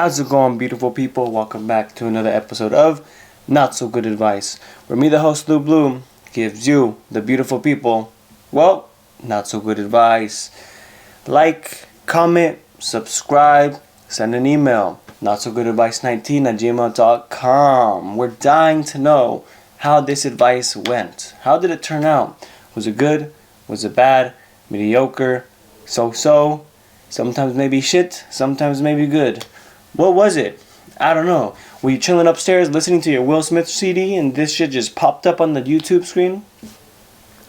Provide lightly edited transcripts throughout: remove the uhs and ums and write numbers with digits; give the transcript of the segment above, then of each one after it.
How's it going, beautiful people? Welcome back to another episode of Not So Good Advice, where me, the host Lou Bloom, gives you, the beautiful people, well, not so good advice. Like, comment, subscribe, send an email, notsogoodadvice19@gmail.com. We're dying to know how this advice went. How did it turn out? Was it good? Was it bad? Mediocre? So-so? Sometimes maybe shit, sometimes maybe good. What was it? I don't know. Were you chilling upstairs listening to your Will Smith CD and this shit just popped up on the YouTube screen?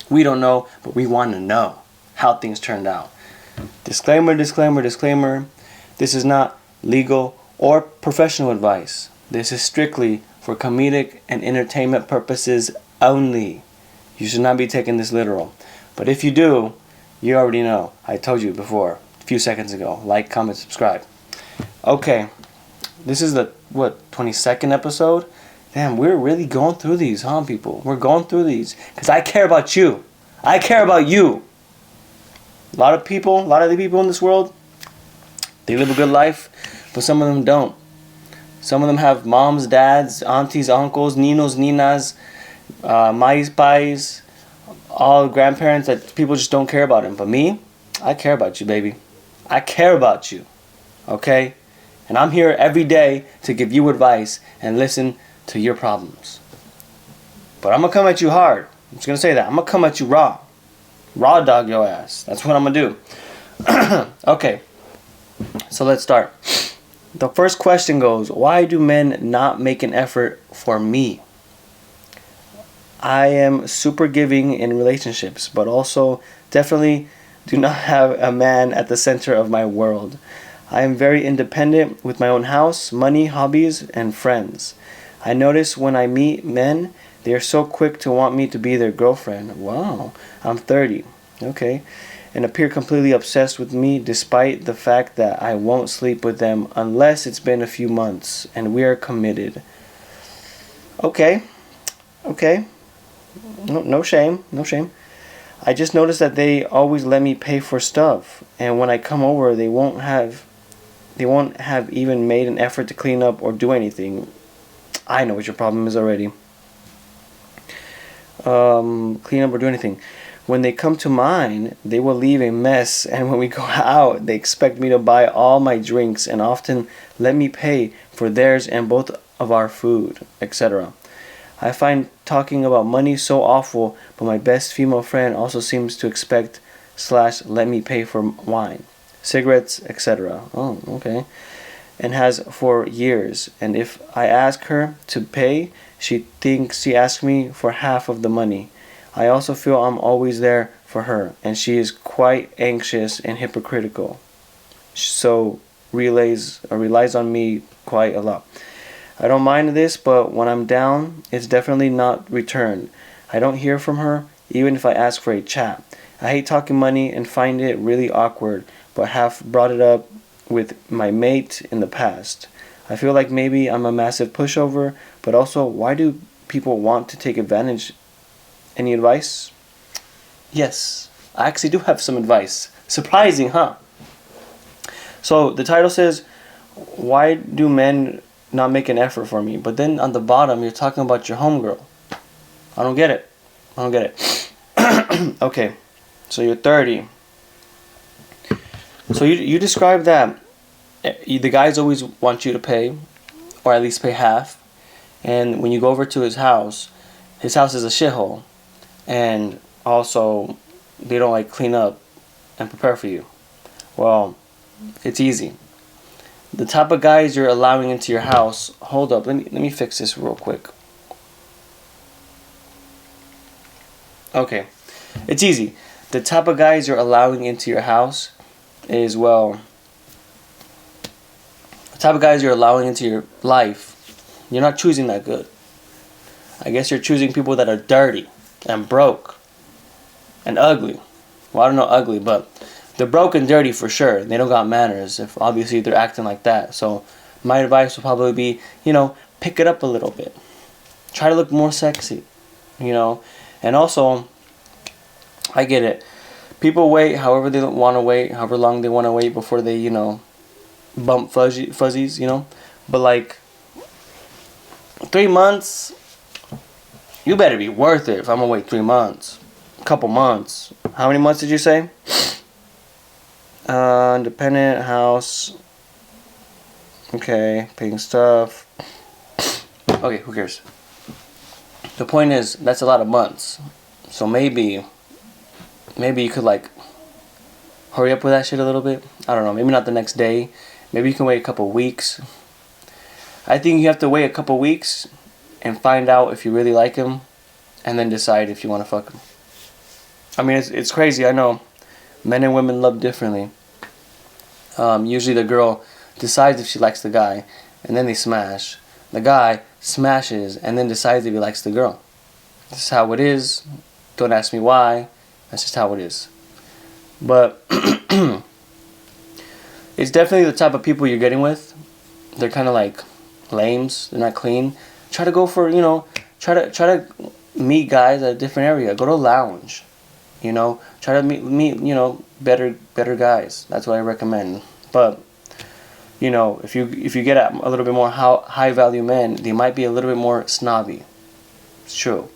We don't know, but we want to know how things turned out. Disclaimer, disclaimer, disclaimer. This is not legal or professional advice. This is strictly for comedic and entertainment purposes only. You should not be taking this literal. But if you do, you already know. I told you before, a few seconds ago. Like, comment, subscribe. Okay, this is the, 22nd episode? Damn, we're really going through these, huh, people? We're going through these. Because I care about you. I care about you. A lot of the people in this world, they live a good life, but some of them don't. Some of them have moms, dads, aunties, uncles, ninos, ninas, mais, pais, all grandparents that people just don't care about them. But me, I care about you, baby. I care about you. Okay? And I'm here every day to give you advice and listen to your problems. But I'm going to come at you hard. I'm just going to say that. I'm going to come at you raw. Raw dog your ass. That's what I'm going to do. Okay. So let's start. The first question goes, why do men not make an effort for me? I am super giving in relationships, but also definitely do not have a man at the center of my world. I am very independent with my own house, money, hobbies, and friends. I notice when I meet men, they are so quick to want me to be their girlfriend. Wow, I'm 30. Okay. And appear completely obsessed with me despite the fact that I won't sleep with them unless it's been a few months and we are committed. Okay. No shame. I just noticed that they always let me pay for stuff, and when I come over, they won't have even made an effort to clean up or do anything. I know what your problem is already. Clean up or do anything. When they come to mine, they will leave a mess, and when we go out, they expect me to buy all my drinks and often let me pay for theirs and both of our food, etc. I find talking about money so awful, but my best female friend also seems to expect / let me pay for wine, cigarettes, etc. Oh, okay. And has for years. And if I ask her to pay, she thinks she asks me for half of the money. I also feel I'm always there for her, and she is quite anxious and hypocritical. So relies on me quite a lot. I don't mind this, but when I'm down, it's definitely not returned. I don't hear from her, even if I ask for a chat. I hate talking money and find it really awkward, but have brought it up with my mate in the past. I feel like maybe I'm a massive pushover, but also, why do people want to take advantage? Any advice? Yes, I actually do have some advice. Surprising, huh? So the title says, why do men not make an effort for me? But then on the bottom, you're talking about your homegirl. I don't get it. Okay, so you're 30. So you describe that the guys always want you to pay, or at least pay half. And when you go over to his house is a shithole. And also, they don't like clean up and prepare for you. Well, it's easy. The type of guys you're allowing into your house. Hold up, let me fix this real quick. Okay, it's easy. The type of guys you're allowing into your house is, well, the type of guys you're allowing into your life. You're not choosing that good. I guess you're choosing people that are dirty and broke and ugly. Well, I don't know ugly, but they're broke and dirty for sure. They don't got manners if obviously they're acting like that. So my advice would probably be, pick it up a little bit. Try to look more sexy, And also, I get it. People wait however they want to wait, however long they want to wait before they, bump fuzzies, you know. But like 3 months, you better be worth it if I'm gonna wait 3 months. A couple months. How many months did you say? Independent house. Okay, paying stuff. Okay, who cares? The point is, that's a lot of months. So maybe you could like hurry up with that shit a little bit. I don't know. Maybe not the next day. Maybe you can wait a couple weeks. I think you have to wait a couple weeks and find out if you really like him, and then decide if you want to fuck him. I mean, it's crazy. I know. Men and women love differently. Usually the girl decides if she likes the guy, and then they smash. The guy smashes and then decides if he likes the girl. This is how it is. Don't ask me why. That's just how it is. But it's definitely the type of people you're getting with. They're kind of like lames. They're not clean. Try to go for, try to meet guys at a different area. Go to a lounge. Try to meet better guys. That's what I recommend. But if you get at a little bit more high value men, they might be a little bit more snobby. It's true.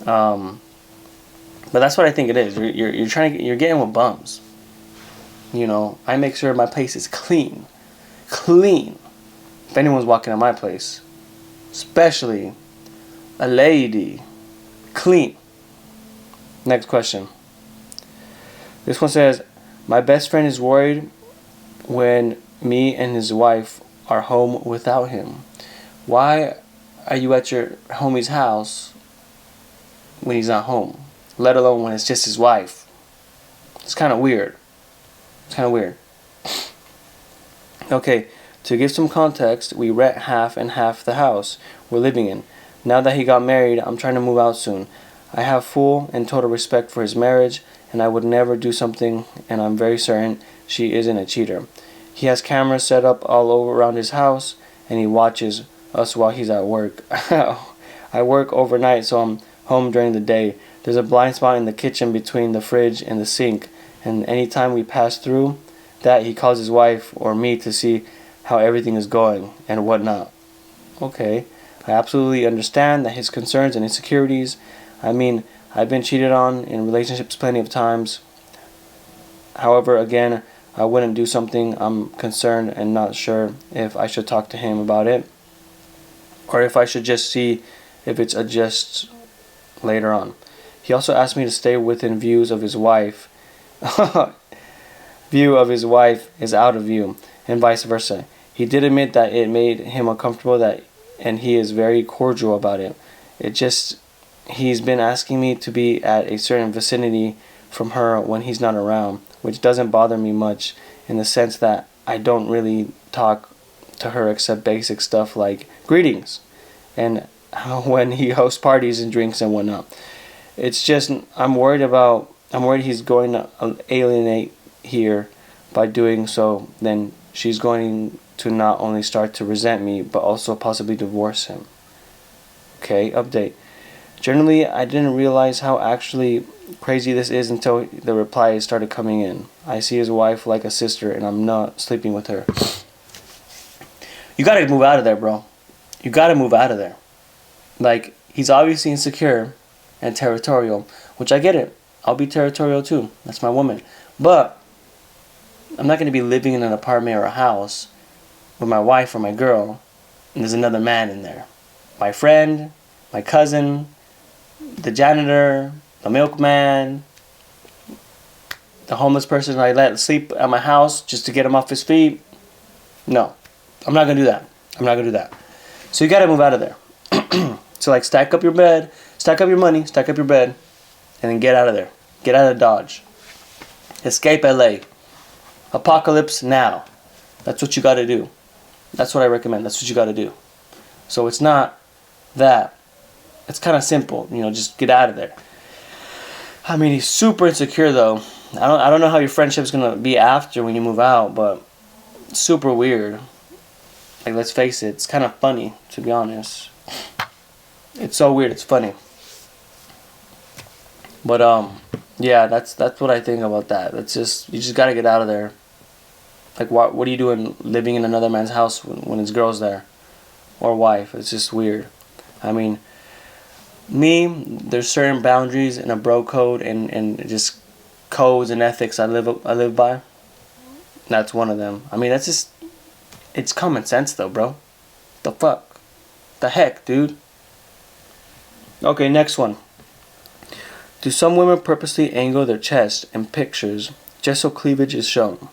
But that's what I think it is. You're getting with bums. I make sure my place is clean. If anyone's walking in my place, especially a lady, clean. Next question. This one says, my best friend is worried when me and his wife are home without him. Why are you at your homie's house when he's not home? Let alone when it's just his wife. It's kind of weird. Okay, to give some context, we rent half and half the house we're living in. Now that he got married, I'm trying to move out soon. I have full and total respect for his marriage, and I would never do something, and I'm very certain she isn't a cheater. He has cameras set up all over around his house, and he watches us while he's at work. I work overnight, so I'm home during the day. There's a blind spot in the kitchen between the fridge and the sink, and anytime we pass through that, he calls his wife or me to see how everything is going and whatnot. Okay, I absolutely understand that his concerns and insecurities. I mean, I've been cheated on in relationships plenty of times. However, again, I wouldn't do something. I'm concerned and not sure if I should talk to him about it, or if I should just see if it's adjust later on. He also asked me to stay within views of his wife. View of his wife is out of view, and vice versa. He did admit that it made him uncomfortable, and he is very cordial about it. He's been asking me to be at a certain vicinity from her when he's not around, which doesn't bother me much in the sense that I don't really talk to her except basic stuff like greetings and when he hosts parties and drinks and whatnot. It's just I'm worried he's going to alienate here by doing so. Then she's going to not only start to resent me but also possibly divorce him. Okay, update. Generally, I didn't realize how actually crazy this is until the replies started coming in. I see his wife like a sister, and I'm not sleeping with her. You gotta move out of there, bro. You gotta move out of there. Like, he's obviously insecure and territorial, which I get it. I'll be territorial too. That's my woman. But I'm not gonna be living in an apartment or a house with my wife or my girl, and there's another man in there. My friend, my cousin, the janitor, the milkman, the homeless person I let sleep at my house just to get him off his feet. No, I'm not gonna do that. So you gotta move out of there. So like stack up your bed, stack up your money, stack up your bed, and then get out of there. Get out of Dodge. Escape LA. Apocalypse now. That's what you gotta do. That's what I recommend. That's what you gotta do. So it's not that. It's kind of simple, just get out of there. I mean, he's super insecure though. I don't know how your friendship's gonna be after when you move out, but it's super weird. Like, let's face it, it's kind of funny, to be honest. It's so weird, it's funny. But yeah, that's what I think about that. You just gotta get out of there. Like, what are you doing living in another man's house when his girl's there? Or wife? It's just weird. I mean, there's certain boundaries in a bro code and just codes and ethics I live by. That's one of them. I mean, that's just, it's common sense though, bro. The fuck? The heck, dude? Okay, next one. Do some women purposely angle their chest in pictures just so cleavage is shown?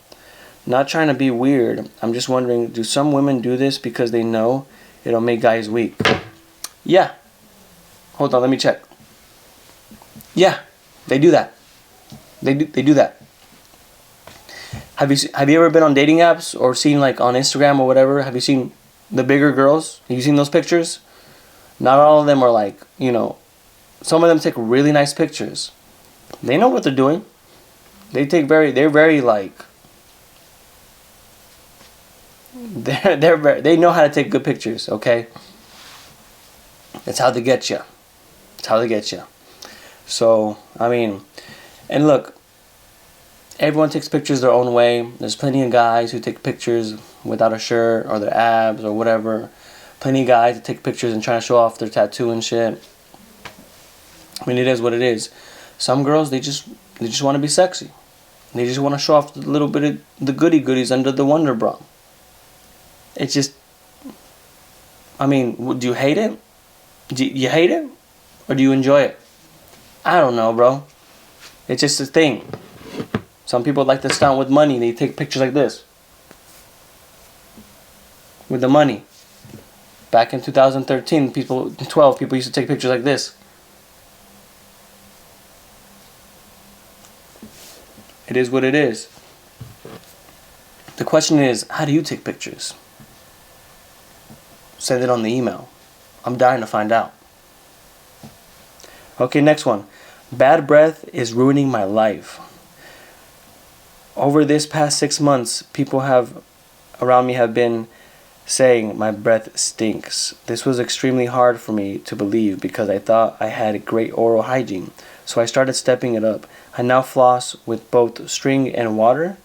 Not trying to be weird, I'm just wondering, do some women do this because they know it'll make guys weak? Yeah. Hold on, let me check. Yeah, they do that. They do that. Have you ever been on dating apps or seen like on Instagram or whatever? Have you seen the bigger girls? Have you seen those pictures? Not all of them are like, some of them take really nice pictures. They know what they're doing. They're very like, they know how to take good pictures, okay? That's how they get you. That's how they get you. So, I mean, and look, everyone takes pictures their own way. There's plenty of guys who take pictures without a shirt or their abs or whatever. Plenty of guys that take pictures and try to show off their tattoo and shit. I mean, it is what it is. Some girls, they just want to be sexy. They just want to show off a little bit of the goodies under the Wonder Bra. It's just, I mean, do you hate it? Do you hate it? Or do you enjoy it? I don't know, bro. It's just a thing. Some people like to stunt with money. They take pictures like this. With the money. Back in 2013, people used to take pictures like this. It is what it is. The question is, how do you take pictures? Send it on the email. I'm dying to find out. Okay, next one. Bad breath is ruining my life. Over this past 6 months, people around me have been saying my breath stinks. This was extremely hard for me to believe because I thought I had great oral hygiene. So I started stepping it up. I now floss with both string and water,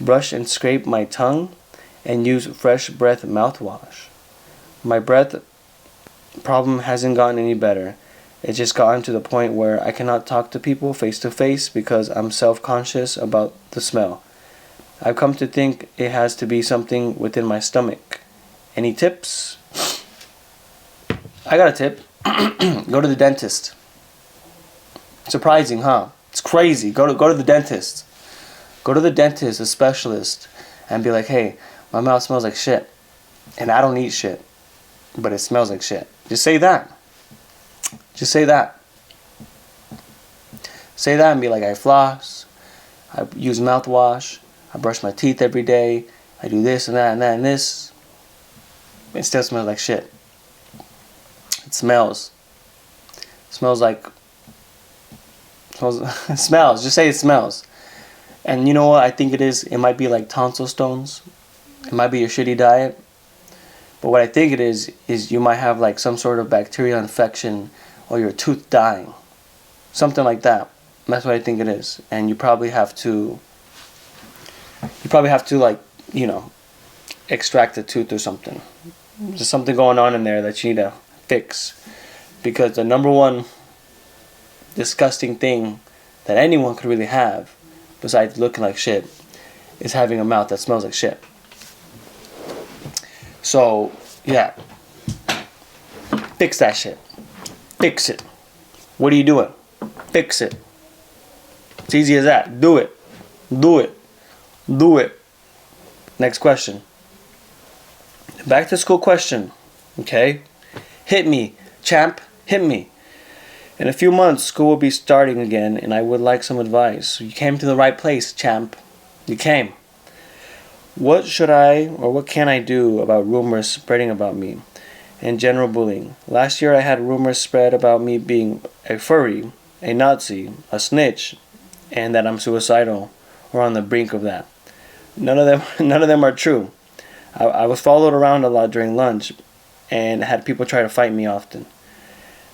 brush and scrape my tongue, and use fresh breath mouthwash. My breath problem hasn't gotten any better. It's just gotten to the point where I cannot talk to people face to face because I'm self-conscious about the smell. I've come to think it has to be something within my stomach. Any tips? I got a tip. Go to the dentist. Surprising, huh? It's crazy. Go to the dentist. Go to the dentist, a specialist, and be like, hey, my mouth smells like shit. And I don't eat shit. But it smells like shit. Just say that. Just say that. Say that and be like, I floss. I use mouthwash. I brush my teeth every day. I do this and that and that and this. It still smells like shit. It smells. It smells like... It smells. Just say it smells. And you know what I think it is? It might be like tonsil stones. It might be your shitty diet. But what I think it is you might have like some sort of bacterial infection or your tooth dying. Something like that. That's what I think it is. And you probably have to like, extract the tooth or something. There's something going on in there that you need to fix. Because the number one disgusting thing that anyone could really have, besides looking like shit, is having a mouth that smells like shit. So, yeah. Fix that shit. Fix it. What are you doing? Fix it. It's easy as that. Do it. Do it. Do it. Next question. Back to school question. Okay? Hit me, champ. Hit me. In a few months, school will be starting again, and I would like some advice. You came to the right place, champ. You came. What can I do about rumors spreading about me and general bullying? Last year I had rumors spread about me being a furry, a Nazi, a snitch, and that I'm suicidal or on the brink of that. None of them are true. I was followed around a lot during lunch and had people try to fight me often.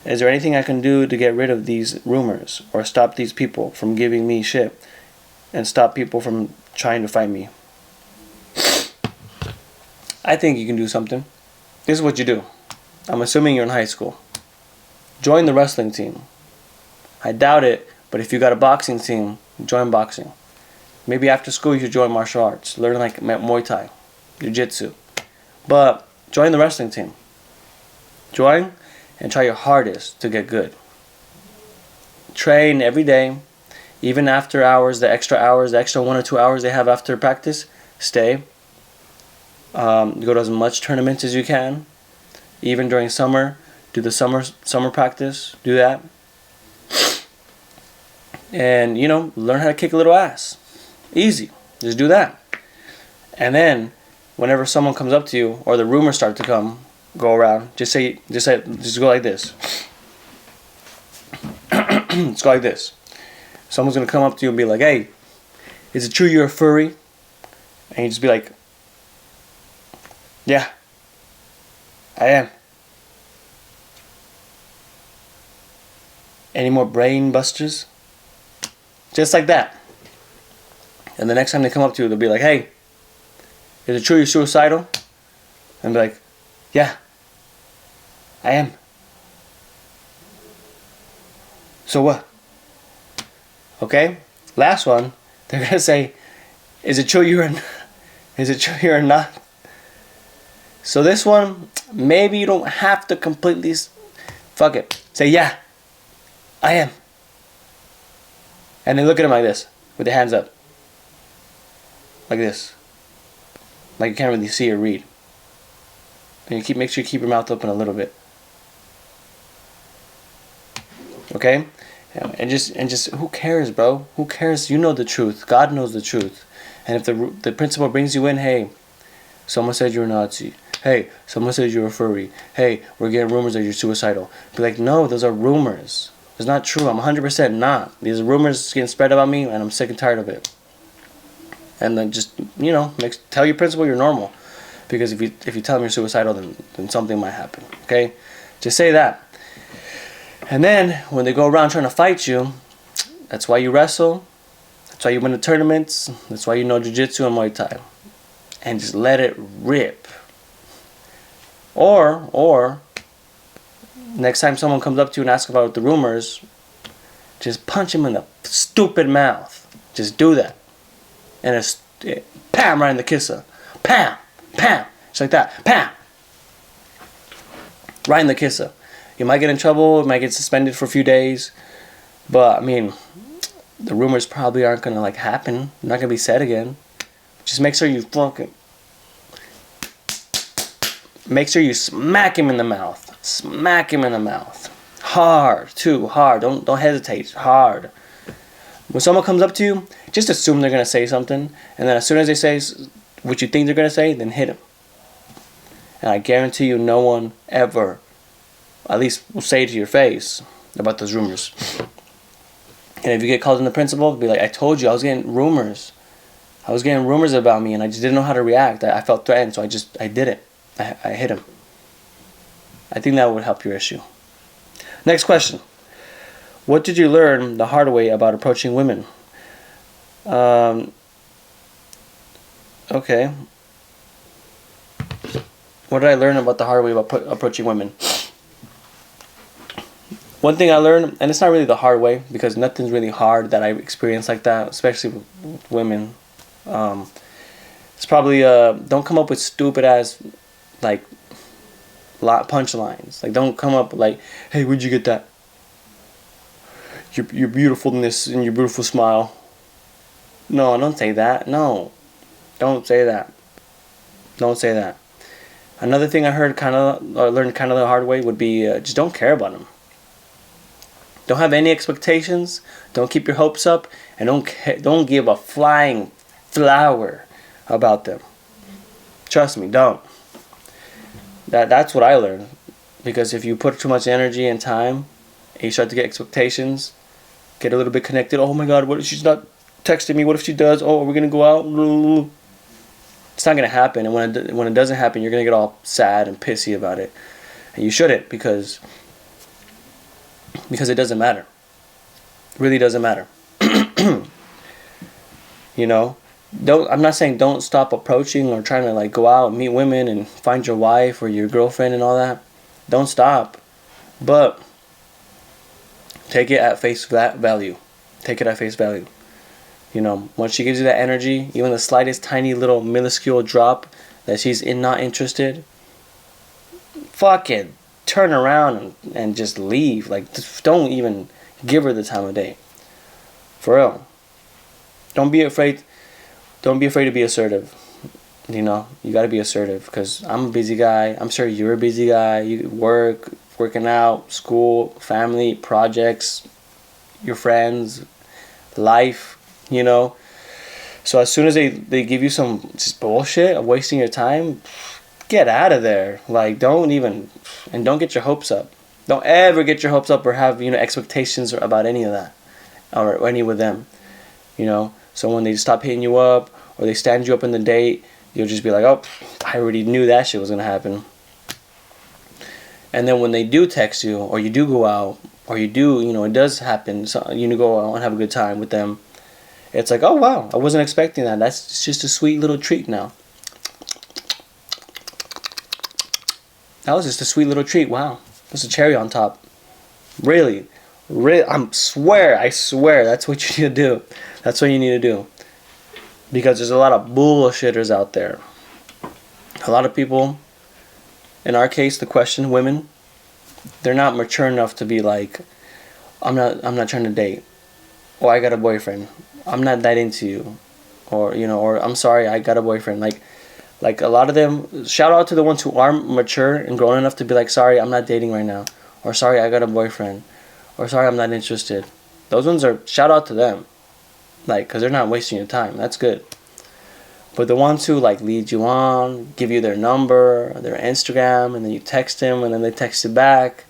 Is there anything I can do to get rid of these rumors or stop these people from giving me shit and stop people from trying to fight me? I think you can do something. This is what you do. I'm assuming you're in high school. Join the wrestling team. I doubt it, but if you got a boxing team, join boxing. Maybe after school you should join martial arts. Learn like Muay Thai, Jiu-Jitsu. But join the wrestling team. Join and try your hardest to get good. Train every day, even after hours, the extra 1 or 2 hours they have after practice, stay. Go to as much tournaments as you can. Even during summer, do the summer practice. Do that. And, learn how to kick a little ass. Easy. Just do that. And then, whenever someone comes up to you, or the rumors start to go around, just go like this. Just go like this. Someone's going to come up to you and be like, hey, is it true you're a furry? And you just be like, yeah, I am. Any more brain busters? Just like that. And the next time they come up to you, they'll be like, hey, is it true you're suicidal? And be like, yeah, I am. So what? Okay? Last one, they're going to say, is it true you're not? So this one, maybe you don't have to completely, fuck it. Say, yeah, I am. And then look at them like this, with their hands up. Like this. Like you can't really see or read. And make sure you keep your mouth open a little bit. Okay? And just who cares, bro? Who cares? You know the truth. God knows the truth. And if the principal brings you in, hey, someone said you're a Nazi. Hey, someone said you're a furry. Hey, we're getting rumors that you're suicidal. Be like, no, those are rumors. It's not true. I'm 100% not. These rumors getting spread about me, and I'm sick and tired of it. And then just, tell your principal you're normal. Because if you tell them you're suicidal, then something might happen. Okay? Just say that. And then, when they go around trying to fight you, that's why you wrestle. That's why you win the tournaments. That's why you know Jiu-Jitsu and Muay Thai. And just let it rip. Or, next time someone comes up to you and asks about the rumors, just punch him in the stupid mouth. Just do that. And it's pam, right in the kisser. Pam, pam. Just like that. Pam. Right in the kisser. You might get in trouble, you might get suspended for a few days, but the rumors probably aren't gonna happen. They're not gonna be said again. Just make sure you make sure you smack him in the mouth. Smack him in the mouth. Hard, too hard. Don't hesitate. Hard. When someone comes up to you, just assume they're gonna say something, and then as soon as they say what you think they're gonna say, then hit them. And I guarantee you, no one ever, at least will say it to your face about those rumors. And if you get called in the principal, be like, I told you, I was getting rumors. I was getting rumors about me, and I just didn't know how to react. I felt threatened, so I did it. I hit him. I think that would help your issue. Next question. What did you learn the hard way about approaching women? Okay. What did I learn about the hard way about approaching women? One thing I learned, and it's not really the hard way, because nothing's really hard that I experienced like that, especially with women. It's probably, don't come up with stupid ass, punchlines. Don't come up hey, where'd you get that? Your beautifulness and your beautiful smile. No, don't say that. No. Don't say that. Don't say that. Another thing I learned kind of the hard way would be just don't care about them. Don't have any expectations. Don't keep your hopes up, and don't give a flying flower about them. Trust me, don't. That's what I learned. Because if you put too much energy and time, and you start to get expectations, get a little bit connected. Oh my God, what if she's not texting me? What if she does? Oh, are we gonna go out? It's not gonna happen. And when it doesn't happen, you're gonna get all sad and pissy about it. And you shouldn't, because it doesn't matter. It really doesn't matter. I'm not saying don't stop approaching or trying to like go out and meet women and find your wife or your girlfriend and all that. Don't stop, but take it at face value. Take it at face value. You know, once she gives you that energy, even the slightest tiny little minuscule drop that she's not interested, fuck it, turn around and just leave. Like, just don't even give her the time of day. For real. Don't be afraid. Don't be afraid to be assertive. You know, you gotta be assertive, because I'm a busy guy. I'm sure you're a busy guy. You working out, school, family, projects, your friends, life, you know. So as soon as they give you some just bullshit of wasting your time, get out of there. Like, don't get your hopes up. Don't ever get your hopes up or have, you know, expectations about any of that or any with them, you know. So when they stop hitting you up or they stand you up in the date, you'll just be like, oh, I already knew that shit was gonna happen. And then when they do text you, or you do go out, or you do, you know, it does happen, so you go out and have a good time with them, it's like, oh wow, I wasn't expecting that. That's just a sweet little treat now. That was just a sweet little treat. Wow, that's a cherry on top. Really, I swear, that's what you need to do. That's what you need to do. Because there's a lot of bullshitters out there. A lot of people, in our case, the question, women, they're not mature enough to be like, I'm not trying to date, or I got a boyfriend, I'm not that into you, or, you know, or I'm sorry, I got a boyfriend. Like a lot of them, shout out to the ones who are mature and grown enough to be like, sorry, I'm not dating right now, or sorry, I got a boyfriend, or sorry, I'm not interested. Those ones are, shout out to them, like, because they're not wasting your time. That's good. But the ones who like lead you on, give you their number, their Instagram, and then you text them, and then they text you back,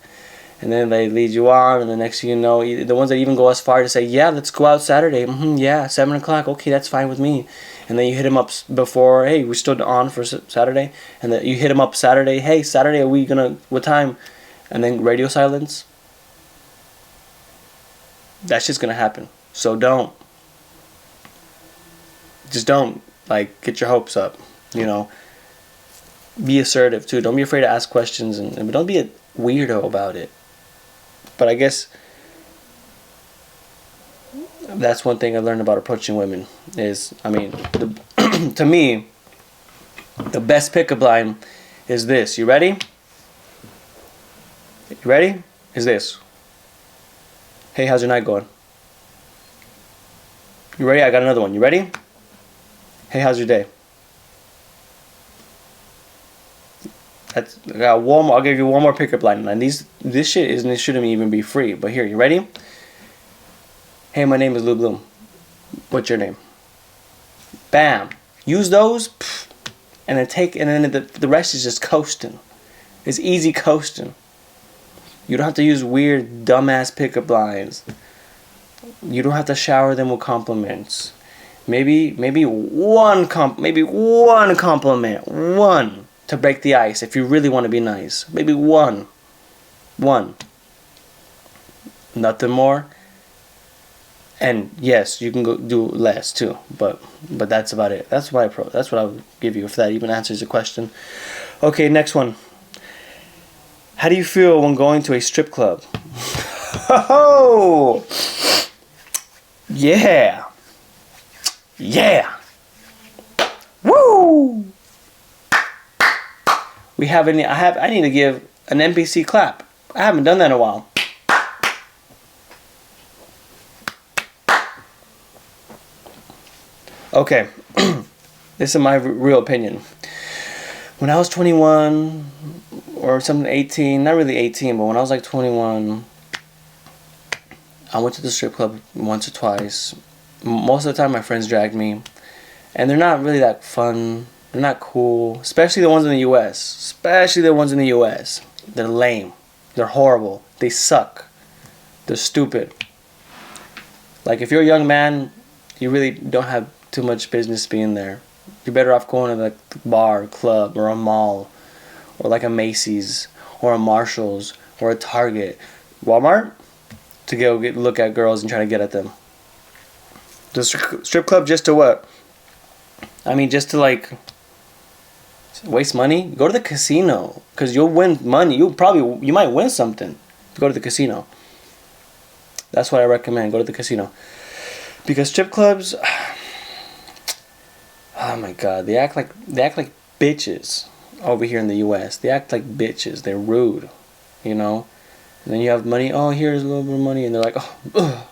and then they lead you on, and the next thing you know, the ones that even go as far to say, yeah, let's go out Saturday. Yeah, 7 o'clock. Okay, that's fine with me. And then you hit them up before, hey, we're still on for Saturday. And then you hit them up Saturday, hey, Saturday, are we gonna, what time? And then radio silence. That's just gonna happen. So don't. Just don't. Like, get your hopes up, you know. Be assertive too. Don't be afraid to ask questions, and don't be a weirdo about it. But I guess that's one thing I learned about approaching women is, I mean, to me, the best pickup line is this. You ready? You ready? Is this. Hey, how's your night going? You ready? I got another one. You ready? Hey, how's your day? I got one more. I'll give you one more pickup line. And this shit shouldn't even be free. But here, you ready? Hey, my name is Lou Bloom. What's your name? Bam. Use those, and then the rest is just coasting. It's easy coasting. You don't have to use weird, dumbass pickup lines. You don't have to shower them with compliments. Maybe one compliment, one, to break the ice if you really want to be nice. Maybe one. Nothing more. And yes, you can go do less too, but that's about it. That's what I would give you, if that even answers your question. Okay, next one. How do you feel when going to a strip club? Oh, yeah. Woo! I need to give an NPC clap. I haven't done that in a while. Okay, this is my real opinion. When I was 21 or something, 18, not really 18, but when I was like 21, I went to the strip club once or twice. Most of the time my friends dragged me, and they're not really that fun. They're not cool, especially the ones in the US. They're lame. They're horrible. They suck. They're stupid. Like, if you're a young man, you really don't have too much business being there. You're better off going to like the bar, or club, or a mall, or like a Macy's, or a Marshall's, or a Target, Walmart, to go look at girls and try to get at them. The strip club just to what? I mean, just to like waste money, go to the casino because you'll win money. You might win something. Go to the casino. That's what I recommend. Go to the casino because strip clubs. Oh my God, they act like bitches over here in the U.S. They act like bitches. They're rude, you know. And then you have money. Oh, here's a little bit of money, and they're like, oh, ugh.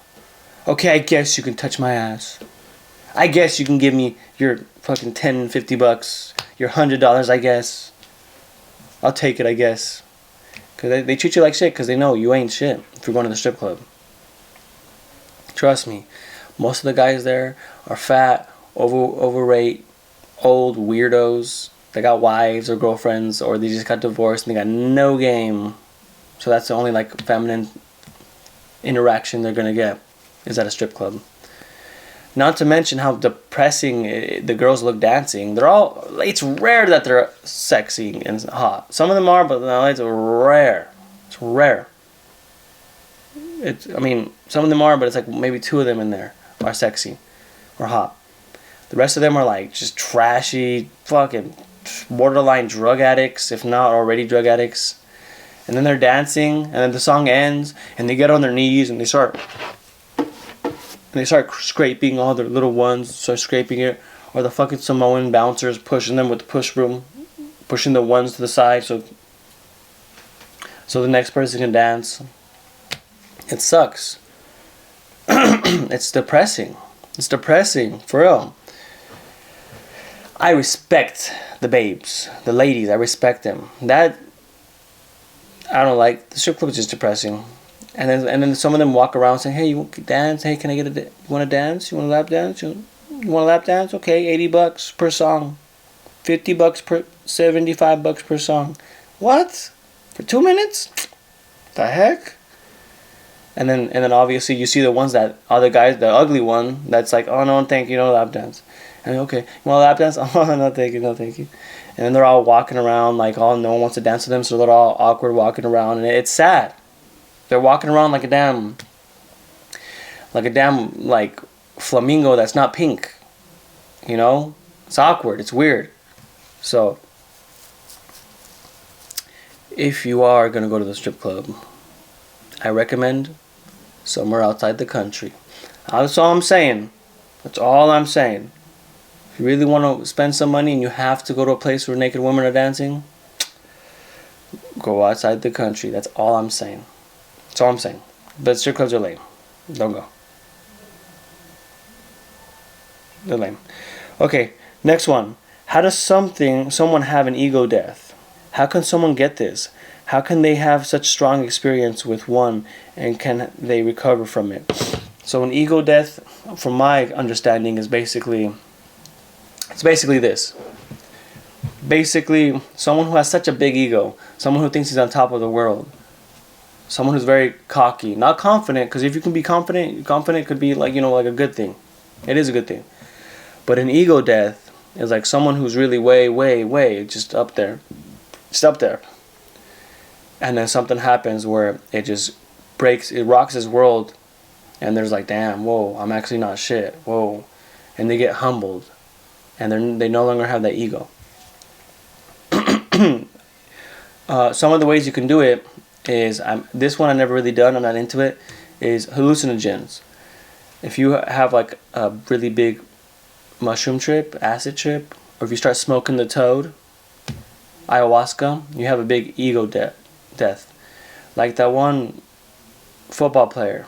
Okay, I guess you can touch my ass. I guess you can give me your fucking $10, $50, your $100. I guess. I'll take it. I guess. Cause they treat you like shit because they know you ain't shit if you're going to the strip club. Trust me, most of the guys there are fat, overweight, old weirdos. They got wives or girlfriends, or they just got divorced and they got no game. So that's the only like feminine interaction they're gonna get is at a strip club. Not to mention how depressing the girls look dancing. It's rare that they're sexy and hot. Some of them are, but no, it's rare. It's rare. I mean, some of them are, but it's like maybe 2 of them in there are sexy or hot. The rest of them are like just trashy, fucking borderline drug addicts, if not already drug addicts. And then they're dancing, and then the song ends, and they get on their knees and they start scraping all their little ones, start scraping it, or the fucking Samoan bouncers pushing them with the push broom, pushing the ones to the side so the next person can dance. It sucks. It's depressing. It's depressing, for real. I respect the babes, the ladies. I respect them. That I don't like. The strip club is just depressing. And then some of them walk around saying, "Hey, you want to dance? Hey, can I get you want to dance? You want a lap dance? You want a lap dance? Okay, $80 per song, $50 per, $75 per song. What? For 2 minutes? The heck?" And then obviously you see the ones that other guys, the ugly one that's like, "Oh no, thank you, no lap dance." And okay, you want a lap dance? Oh no, thank you, no thank you. And then they're all walking around like no one wants to dance with them, so they're all awkward walking around, and it's sad. They're walking around like a damn like flamingo that's not pink. You know? It's awkward, it's weird. So if you are gonna go to the strip club, I recommend somewhere outside the country. That's all I'm saying. That's all I'm saying. If you really want to spend some money and you have to go to a place where naked women are dancing, go outside the country. That's all I'm saying. That's all I'm saying. But strip clubs are lame. Don't go. They're lame. Okay, next one. How does someone have an ego death? How can someone get this? How can they have such strong experience with one, and can they recover from it? So an ego death, from my understanding, is basically this. Basically, someone who has such a big ego, someone who thinks he's on top of the world, someone who's very cocky, not confident, because if you can be confident could be like, like a good thing. It is a good thing. But an ego death is like someone who's really way just up there. And then something happens where it just rocks his world, and there's like, damn, whoa, I'm actually not shit, whoa. And they get humbled, and they no longer have that ego. Some of the ways you can do it is, this one I've never really done, I'm not into it, is hallucinogens. If you have like a really big mushroom trip, acid trip, or if you start smoking the toad, ayahuasca, you have a big ego death. Like that one football player.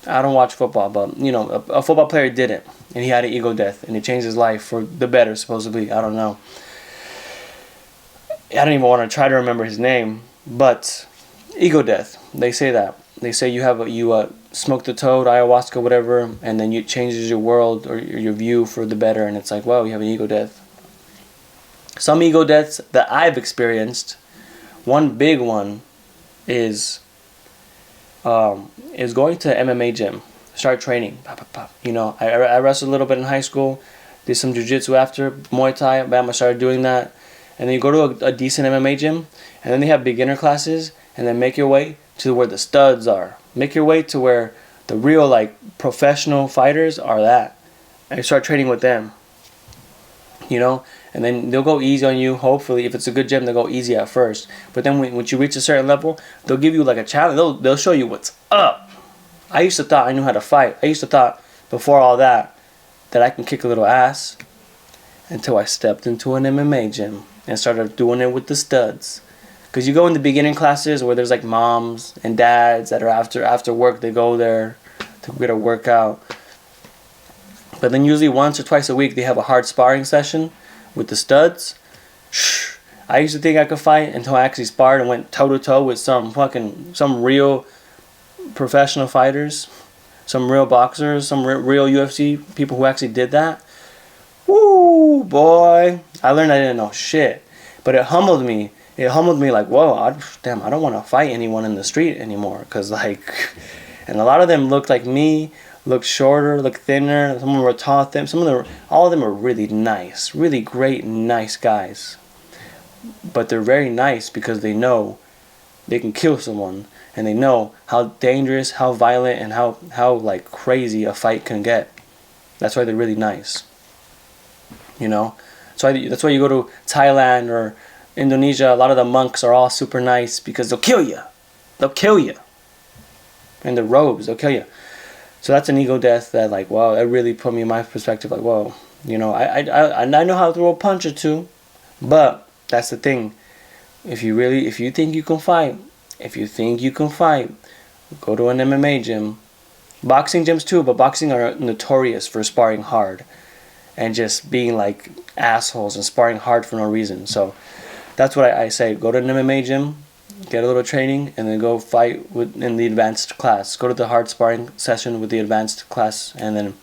I don't watch football, but a football player did it, and he had an ego death, and it changed his life for the better, supposedly. I don't know. I don't even want to try to remember his name, but ego death. They say that. They say you smoke the toad, ayahuasca, whatever, and then it changes your world or your view for the better, and it's like, wow, you have an ego death. Some ego deaths that I've experienced, one big one is going to MMA gym, start training. I wrestled a little bit in high school, did some jiu-jitsu after, Muay Thai, I started doing that. And then you go to a decent MMA gym, and then they have beginner classes, and then make your way to where the studs are. Make your way to where the real, like, professional fighters are at. And you start training with them. you know, and then they'll go easy on you. Hopefully, if it's a good gym, they'll go easy at first. But then when you reach a certain level, they'll give you like a challenge. They'll show you what's up. I used to thought I knew how to fight. I used to thought before all that I can kick a little ass, until I stepped into an MMA gym and started doing it with the studs. Because you go in the beginning classes where there's like moms and dads that are after work, they go there to get a workout. But then usually once or twice a week they have a hard sparring session with the studs. I used to think I could fight until I actually sparred and went toe to toe with some real professional fighters, some real boxers, some real UFC people who actually did that. Woo, boy. I learned I didn't know shit. But it humbled me. It humbled me like, whoa, I don't want to fight anyone in the street anymore. Because, like, and a lot of them looked like me, looked shorter, looked thinner. Some of them were tall, thin. All of them are really nice, really great, nice guys. But they're very nice because they know they can kill someone. And they know how dangerous, how violent, and how like, crazy a fight can get. That's why they're really nice. You know? That's why you go to Thailand or Indonesia, a lot of the monks are all super nice because they'll kill you. They'll kill you. In the robes, they'll kill you. So that's an ego death that, like, wow, it really put me in my perspective, like, whoa, you know, I know how to throw a punch or two, but that's the thing. If you think you can fight, go to an MMA gym. Boxing gyms too, but boxing are notorious for sparring hard and just being like assholes and sparring hard for no reason. So that's what I say. Go to an MMA gym, get a little training, and then go fight in the advanced class. Go to the hard sparring session with the advanced class, and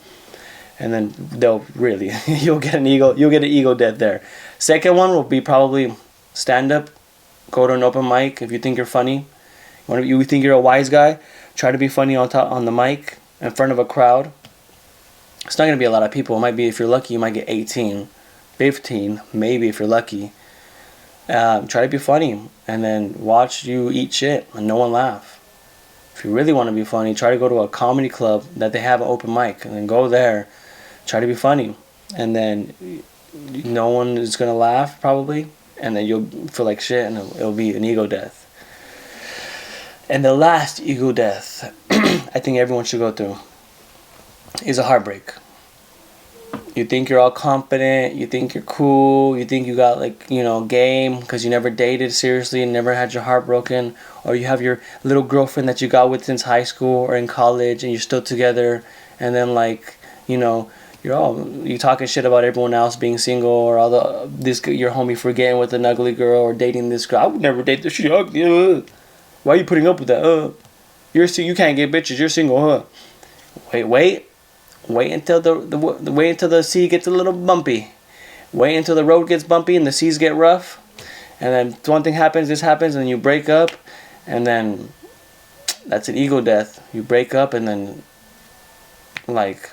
then they'll really you'll get an ego death there. Second one will be probably stand up. Go to an open mic if you think you're funny. You think you're a wise guy. Try to be funny on the mic in front of a crowd. It's not gonna be a lot of people. It might be, if you're lucky, you might get 18, 15, maybe if you're lucky. Try to be funny, and then watch you eat shit and no one laugh. If you really want to be funny, try to go to a comedy club that they have an open mic, and then go there, try to be funny, and then no one is gonna laugh probably, and then you'll feel like shit, and it'll be an ego death. And the last ego death I think everyone should go through is a heartbreak. You think you're all confident, you think you're cool, you think you got, like, you know, game because you never dated seriously and never had your heart broken, or you have your little girlfriend that you got with since high school or in college and you're still together, and then, like, you know, you talking shit about everyone else being single, or your homie forgetting with an ugly girl or dating this girl. I would never date this shit ugly. Why are you putting up with that? You can't get bitches, you're single, huh? Wait until the sea gets a little bumpy. Wait until the road gets bumpy and the seas get rough. And then one thing happens, this happens, and then you break up, and then that's an ego death. You break up, and then, like,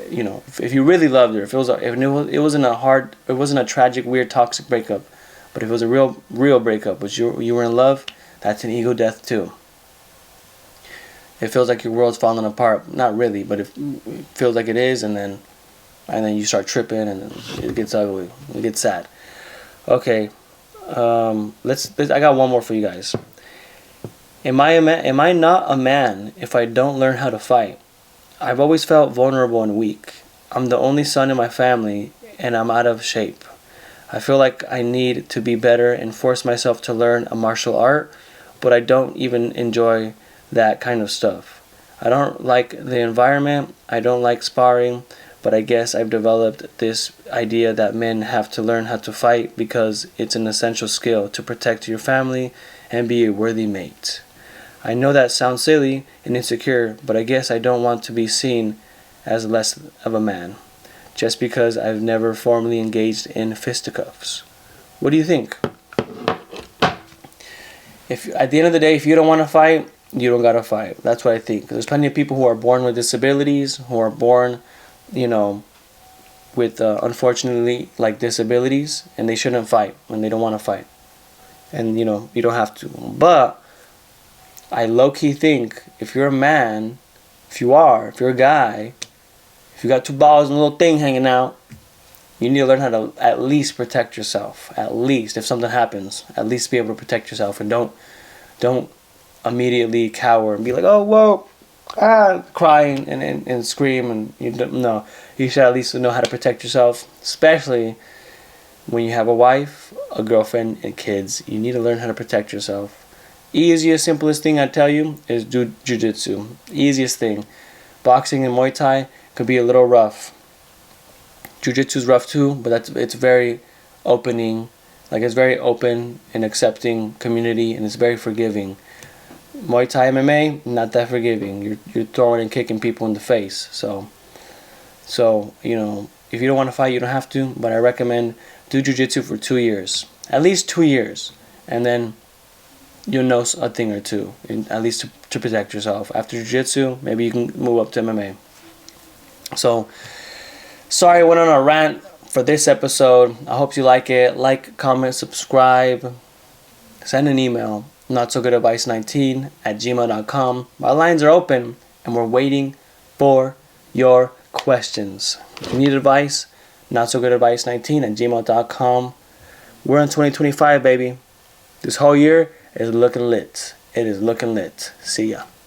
you know, if you really loved her, if it wasn't a tragic, weird, toxic breakup, but if it was a real breakup, which you were in love, that's an ego death too. It feels like your world's falling apart. Not really, but it feels like it is, and then you start tripping, and then it gets ugly. It gets sad. Okay, I got one more for you guys. Am I not a man if I don't learn how to fight? I've always felt vulnerable and weak. I'm the only son in my family, and I'm out of shape. I feel like I need to be better and force myself to learn a martial art, but I don't even enjoy that kind of stuff. I don't like the environment, I don't like sparring, but I guess I've developed this idea that men have to learn how to fight because it's an essential skill to protect your family and be a worthy mate. I know that sounds silly and insecure, but I guess I don't want to be seen as less of a man, just because I've never formally engaged in fisticuffs. What do you think? If at the end of the day, if you don't want to fight, you don't gotta fight. That's what I think. There's plenty of people who are born with disabilities, who are born, you know, with unfortunately, like, disabilities, and they shouldn't fight when they don't want to fight. And, you know, you don't have to. But I low-key think if you're a man, if you're a guy, if you got two balls and a little thing hanging out, You need to learn how to at least protect yourself. At least, if something happens, at least be able to protect yourself, and don't immediately cower and be like, oh, whoa, cry and scream, and no. You should at least know how to protect yourself, especially when you have a wife, a girlfriend, and kids. You need to learn how to protect yourself. Easiest, simplest thing I tell you is do jiu-jitsu. Easiest thing. Boxing and Muay Thai could be a little rough. Jiu-jitsu is rough too, but it's very opening. Like, it's very open and accepting community, and it's very forgiving. Muay Thai MMA, not that forgiving. You're throwing and kicking people in the face. So you know, if you don't want to fight, you don't have to. But I recommend do jiu-jitsu for 2 years, at least 2 years, and then you'll know a thing or two, at least to protect yourself. After jiu-jitsu, maybe you can move up to MMA. So, sorry I went on a rant for this episode. I hope you like it. Like, comment, subscribe. Send an email, notsogoodadvice19@gmail.com. My lines are open, and we're waiting for your questions. If you need advice, notsogoodadvice19@gmail.com. We're in 2025, baby. This whole year is looking lit. It is looking lit. See ya.